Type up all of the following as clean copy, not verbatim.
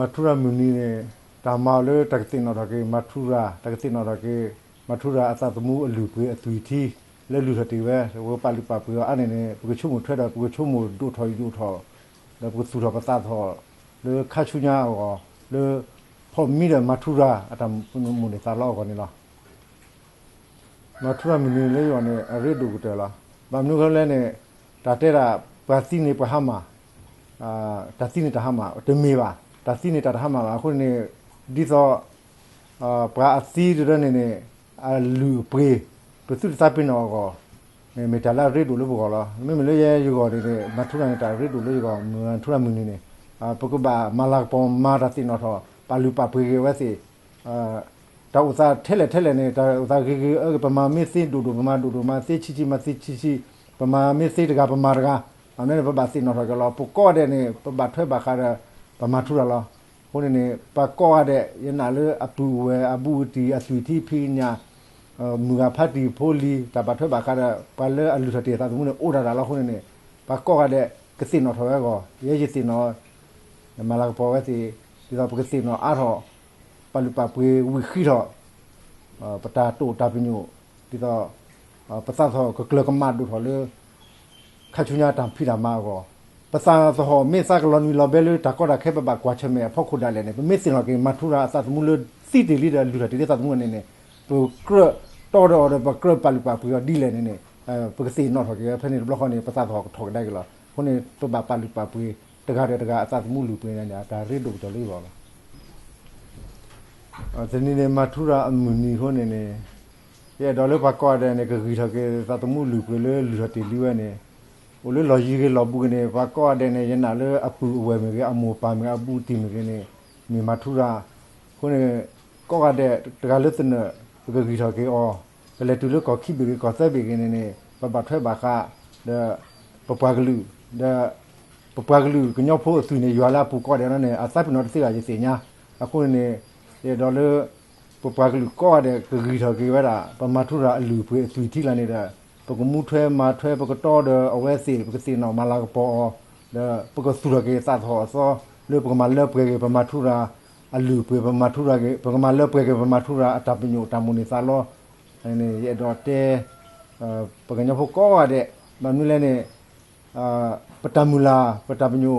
matura munine tamale taktina rake matura taktina rake matura asatmu lupwe atuiti le lusative wo palipa pu anene pu chumu theda pu chumu du tho le pu su tho pata tho le khachunya o le phom mi de matura atam mu ne sa lo ko ni la matura munine le yo ne are du te la ba mnu ko le ne ta te ra pati ne pa hama ta ti ne ta hama te me ba ta ti ne ta hama ba ko ne di so pra ati de ne a lu pre tu tu ta pin no ko me ta la re du lu ko la me le ye yu ko de matura ne ta re du lu ko matura munineပကဘာမလာပေါ်မာရတိနော်ပါလူပါပွေဝဲစီတောက်စားထဲလဲနေတာဥစားကေပမာမစ်စီဒူပမာဒူမစီချီမစီချီပမာမစ်စီတကပမာရကအမေပဘာစီနော်ကလောပကောတဲ့နေပဘာထွဲဘာခါပမာထူရလောဟိုနေပကောတဲ့ယနာလေအပူဝဲအဘူတီအဆွီတီဖီညာမူကဖတ်တီဖိုလီတဘာထွဲဘာခါပါလေအလူစတေတာသူနေအိုဒါလောဟိုနေပကောတဲ့ကစီနော်ထော်ကောရဲစီနော်မလာပေါ်ဝဲစီဒီတော့ပကစီနော်အားတော့ပလူပါပွေဝီခီတော့ပတာတူတာပညိုဒီတော့ပသသောကကလကမတ်ဒူထော်လေခချုညာတံဖိတာမာကောပစာသောမေစကလောနီလောဘဲလေတကောတာခဲပပကွာချမဲဖောက်ခုဒါလဲနေမေစင်လောကေမထူရာအသသမူလစီတီလီဒါလူတာတိသသမူနေနေသူကရတော်တော်ပကရပလူပါပွေဒီလဲနေနေပကစီနော်ထော်ကေဖနေဘလော့ခနေပသသောထော်ဒိုင်ကလာခုနေပပပလူပါပွေတကားအသသမူလူပွေနေတာဒါရစ်တို့တော်လေးပါလားဒီနေ့မထူရာအမူနီဟိုနေနေရဲ့ဒေါ်လေးပါကွာတဲ့နေကကြီးထော်ကေသသမူလူပွေလေလူတီလူဝဲနေဟိုလေလော်ကြီးကလော်ဘူးကနေပါကွာတဲ့နေရနာလေအပူအဝဲမြေကအမောပါမြေအပူတီမြေကနေမြေမထူရာခုနေကောကတဲ့တကားလက်စနေကကြီးထော်ကေအော်လေတူလကောခိဘီကောသက်ဘီကနေနေပထွဲပါခတဲ့ပပကလူတဲ့ပပကလူကညောဖို့သူနေရွာလာပူကောတယ်နော်အသပ်နော်တိရရေးစညာအခုနေဒေါ်လေပပကလူကောတဲ့ကကြီးထော်ကေဝတာပမထူရာအလူပွေအသူထိလာနေတဲ့ပကမှုထွဲမာထွဲပကတော်တဲ့အဝဲစီပကစီနော်မလာကပေါ်တဲ့ပကစုရကေသတ်ဟောစောလေပကမလက်ပွေပမထူရာအလူပွေပမထူရာကေပကမလက်ပွေပမထူရာအတပညိုတမူနေစာလောနေရတော့တဲပကညဖို့ကောတဲ့မနူလဲနေပတမူလာပတပညို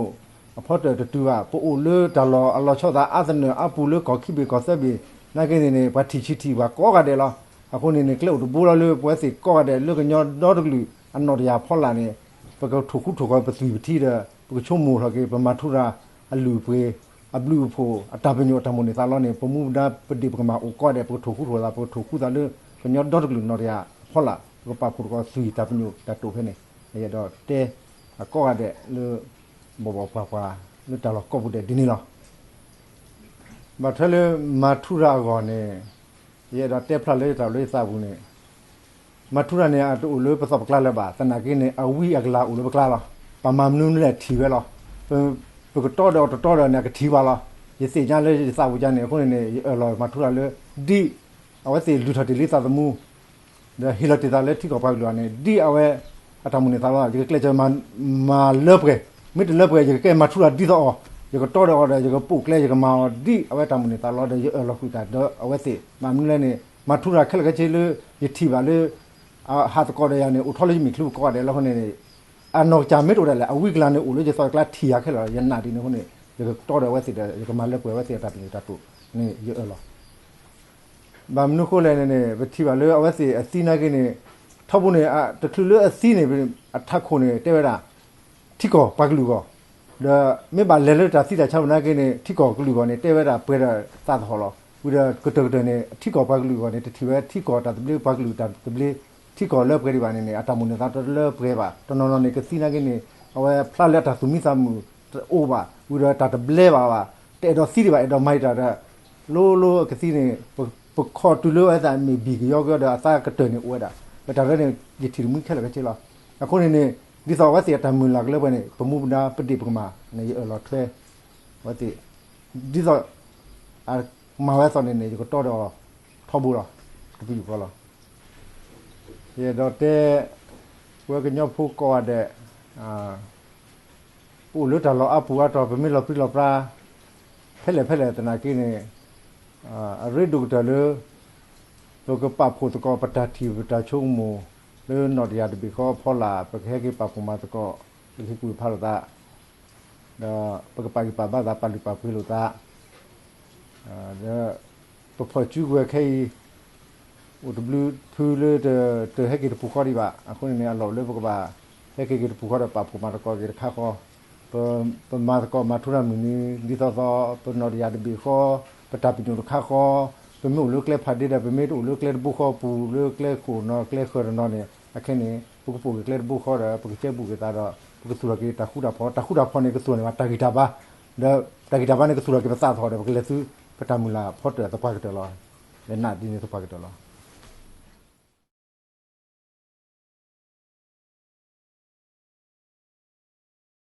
အဖို့တတူကပိုလေတလောအလောချောတာအသနအပူလေကောခိဘေကောဆက်ဘေနာကေနေဘာတီချီတီဘာကောကတဲ့လောအခုနေကလုတ်ဘူလောလေပွဲစီကောတဲ့လူကညောဒေါ်တလူအနော်တရာဖော်လာနေပကထုခုထုကပစီပတိတဲ့ပကချုံမူထကေပမထုရာအလူပွေအဘလူဖို့အတပညိုတမနေသာလောနေပမှုဒါပတိပကမအိုကောတဲ့ပကထုခုထောလာပကထုခုတာလေကညောဒေါ်တလူနော်တရာဖော်လာပကပခုကောစီတပညိုတတူဖနေရတော့တဲအကောကတဲ့လူဘောပွားလူတလောကောဘူးတဲ့ဒီနေလောမထလေမထုရာကောနေရတော့တက်ဖလက်တော်လေးစဘူးနေမထူရနေအတူလို့ပစပကလာလပါတနာကင်းနေအဝီအကလာဦးလို့ပကလာလားပမမနုနဲ့ထီပဲလားပကတော့နေကထီပါလားရစီကြလဲစဘူးကြနေခုနေလောမထူရလေဒီအဝဲစီလူထတီလေးသသမူဒါဟီလတီတာလက်တီကောပါလို့နေဒီအဝဲအတမနေသားပါဒီကလက်ချမလော့ပဲမိတလော့ပဲရကဲမထူရဒီတော့ရကတော့ရကပုတ်လဲရကမာဒီအဝဲတမနေတာလောတဲ့လောခုတာတော့အဝဲစီမမလဲနေမထူရခက်ခက်ချေလို့ရထီပါလေဟာတကောရရနေဥထော်လေးမိခလူကောတယ်လောခနေအနော်ချာမစ်တို့လည်းအဝိကလာနေဦးလို့ကျဆောကလာထီရခက်လာရနာဒီနေခုနေရကတော့တယ်ဝဲစီတယ်ရကမာလဲပွဲဝဲစီတာပြီတတူနေရလောမမနုခိုလဲနေဘထီပါလေအဝဲစီအစီနာကနေထောက်ဖို့နေတခလူလေအစီနေအထက်ခုနေတဲဝတာထီကောပကလူကောဒါမေဘာလဲလဲတာစီတာချောင်းနာကင်းနေထီကောကလူကောနေတဲဝတာပွဲတာသတ်ဟောလောဝိရကတကတနေထီကောပကလူကောနေတထီဝဲထီကောတာတပလီပကလူတာတပလီထီကောလဲပွဲဒီပါနေအတမုန်တာတလဲပွဲပါတနော်နော်နေကစီနာကင်းနေအဝဲဖလာလက်တာသူမိစာမှုအိုးပါဝိရတာတပလဲပါတဲတော့စီဒီပါတော့မိုက်တာလိုကစီနေပခေါ်တူလိုအဲ့ဒါမီဘီယောကဒါအသာကတနေဝဲတာဒါလည်းနေဒီထီမှုခက်လာချေလားအခုနေဒီသောဝတ်စီတမူလာကလည်းပဲနေပမှုနာပတိပကမာနေလောထွဲဝတ်စီဒီသောအမဝဲစောနေနေကတော့ထောက်ဘူးလားတပီကောလားရတော့တဲ့ဝဲကညဖို့ကောတဲ့ပူလို့တလောအပူတော့ဗမေလောပြလောပရာဖ fele tana kine re doctor le lo ko pa pho to ko patati ta chomo le no dia de bi ko phola pa khe ki pa puma to ko ki ku pha lo ta da pa ki pa ba da pa li pa phi lo ta da to pho chu we khai o w thu le de he ki pu ko di ba a ko ni a lo le ko ba he ki pu ko da pa puma to ko ki kha ko to ma ko ma thu ra mi ni di to to no dia de bi ko pa ta pi no kha ko to mu lu kle pha di da be me to lu kle bu ko pu lu kle ko no kle ko no ne a khe ni pu kle bu ko da pu che bu ke ta do pu su ra ke ta khu da pho ne ke su ne ma ta ki ta ba da ta ki ta ba ne ke su ra ke ta tho de ke le su pa ta mu la pho de ta pa ke de lo le na di ne to pa ke de lo